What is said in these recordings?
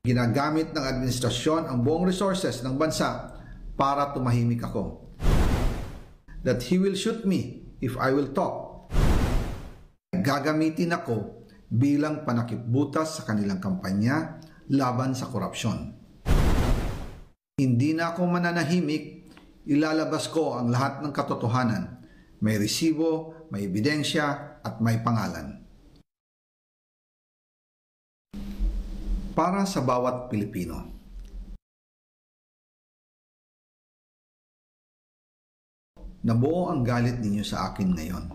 Ginagamit ng administrasyon ang buong resources ng bansa para tumahimik ako. That he will shoot me if I will talk. Gagamitin ako bilang panakipbutas sa kanilang kampanya laban sa korupsyon. Hindi na ako mananahimik, ilalabas ko ang lahat ng katotohanan. May resibo, may ebidensya at may pangalan. Para sa bawat Pilipino. Nabuo ang galit ninyo sa akin ngayon.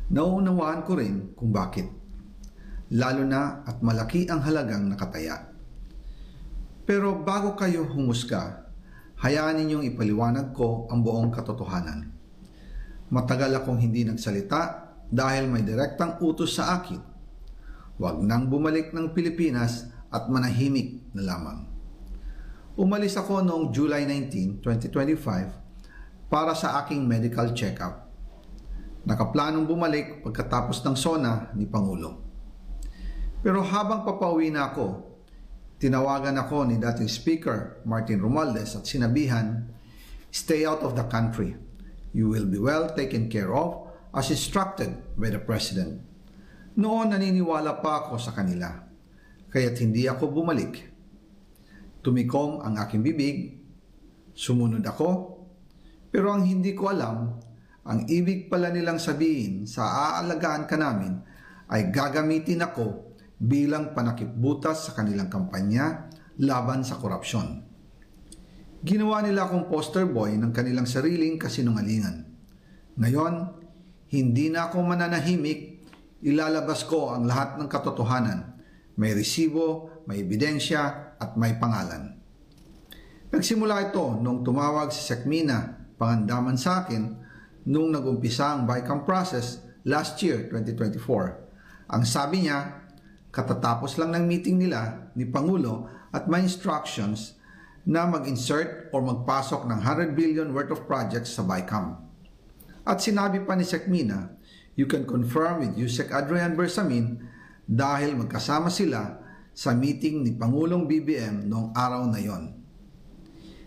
Nauunawaan ko rin kung bakit. Lalo na at malaki ang halagang nakataya. Pero bago kayo humusga, hayaan ninyong ipaliwanag ko ang buong katotohanan. Matagal akong hindi nagsalita dahil may direktang utos sa akin. Huwag nang bumalik ng Pilipinas at manahimik na lamang. Umalis ako noong July 19, 2025 para sa aking medical check-up. Nakaplanong bumalik pagkatapos ng SONA ni Pangulo. Pero habang papauwi na ako, tinawagan ako ni dating Speaker Martin Romualdez at sinabihan, "Stay out of the country. You will be well taken care of as instructed by the President." Noon naniniwala pa ako sa kanila, kaya't hindi ako bumalik. Tumikom ang aking bibig, sumunod ako, pero ang hindi ko alam, ang ibig pala nilang sabihin sa aalagaan ka namin ay gagamitin ako bilang panakipbutas sa kanilang kampanya laban sa korupsyon. Ginawa nila akong poster boy ng kanilang sariling kasinungalingan. Ngayon, hindi na ako mananahimik, ilalabas ko ang lahat ng katotohanan. May resibo, may ebidensya at may pangalan. Nagsimula ito nung tumawag si Sekmina Pangandaman sa akin nung nag-umpisa ang BICAM process last year, 2024. Ang sabi niya, katatapos lang ng meeting nila ni Pangulo at may instructions na mag-insert o magpasok ng 100 billion worth of projects sa BICAM. At sinabi pa ni Sekmina, you can confirm with Yusek Adrian Bersamin dahil magkasama sila sa meeting ni Pangulong BBM noong araw na yon.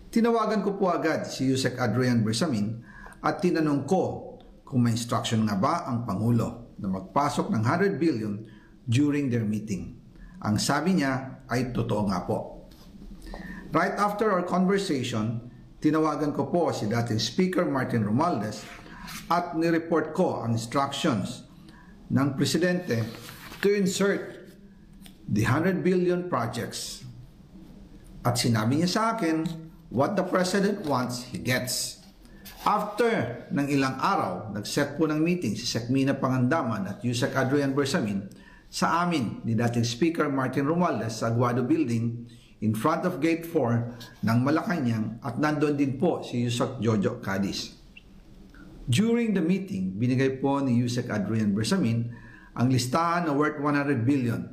Tinawagan ko po agad si Yusek Adrian Bersamin at tinanong ko kung may instruction nga ba ang Pangulo na magpasok ng 100 billion during their meeting. Ang sabi niya ay totoo nga po. Right after our conversation, tinawagan ko po si dating Speaker Martin Romualdez at nireport ko ang instructions ng Presidente to insert the 100 billion projects. At sinabi niya sa akin, what the President wants, he gets. After ng ilang araw, nag-set po ng meeting si Sekmina Pangandaman at Yusek Adrian Bersamin sa amin ni dating Speaker Martin Romualdez sa Aguado Building in front of Gate 4 ng Malacanang at nandoon din po si Yusek Jojo Cadiz. During the meeting, binigay po ni Yusek Adrian Bersamin ang listahan na worth 100 billion.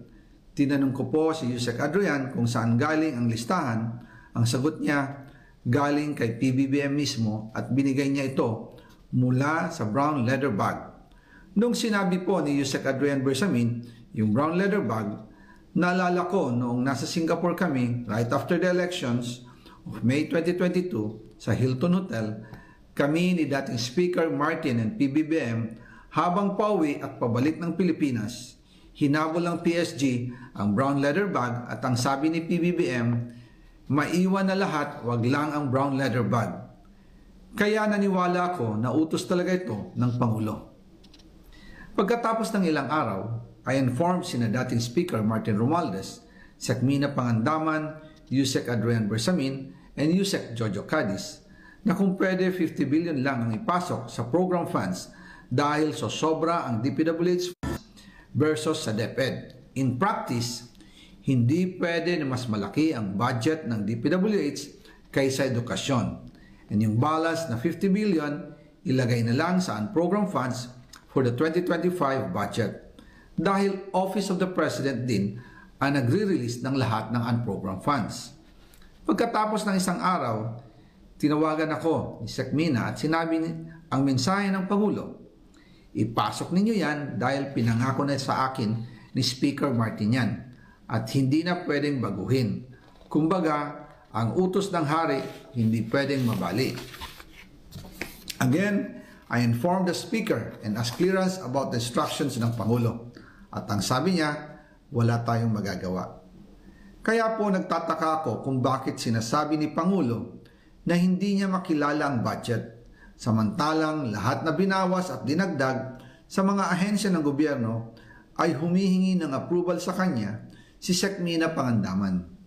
Tinanong ko po si Yusek Adrian kung saan galing ang listahan. Ang sagot niya, galing kay PBBM mismo at binigay niya ito mula sa brown leather bag. Nung sinabi po ni Yusek Adrian Bersamin, yung brown leather bag, naalala ko noong nasa Singapore kami right after the elections of May 2022 sa Hilton Hotel, kami ni dating Speaker Martin and PBBM habang pauwi at pabalik ng Pilipinas, hinabol ng PSG ang brown leather bag at ang sabi ni PBBM, maiwan na lahat, wag lang ang brown leather bag. Kaya naniwala ako na utos talaga ito ng Pangulo. Pagkatapos ng ilang araw, I informed sina dating Speaker Martin Romualdez, Sekmina Pangandaman, Yusek Adrian Bersamin, and Yusek Jojo Cadiz na kung pwede 50 billion lang ang ipasok sa program funds dahil so sobra ang DPWH versus sa DepEd. In practice, hindi pwede na mas malaki ang budget ng DPWH kaysa edukasyon. And yung balance na 50 billion, ilagay na lang sa unprogrammed funds for the 2025 budget. Dahil Office of the President din ang nagre-release ng lahat ng unprogrammed funds. Pagkatapos ng isang araw, tinawagan ako ni Sekmina at sinabi ang mensahe ng Pangulo. Ipasok ninyo yan dahil pinangako na sa akin ni Speaker Martin yan. at hindi na pwedeng baguhin. Kumbaga, ang utos ng hari hindi pwedeng mabali. Again, I informed the speaker and asked clearance about the instructions ng Pangulo. At ang sabi niya, wala tayong magagawa. Kaya po nagtataka ako kung bakit sinasabi ni Pangulo na hindi niya makilala ang budget, samantalang lahat na binawas at dinagdag sa mga ahensya ng gobyerno ay humihingi ng approval sa kanya si Sec. Mina Pangandaman.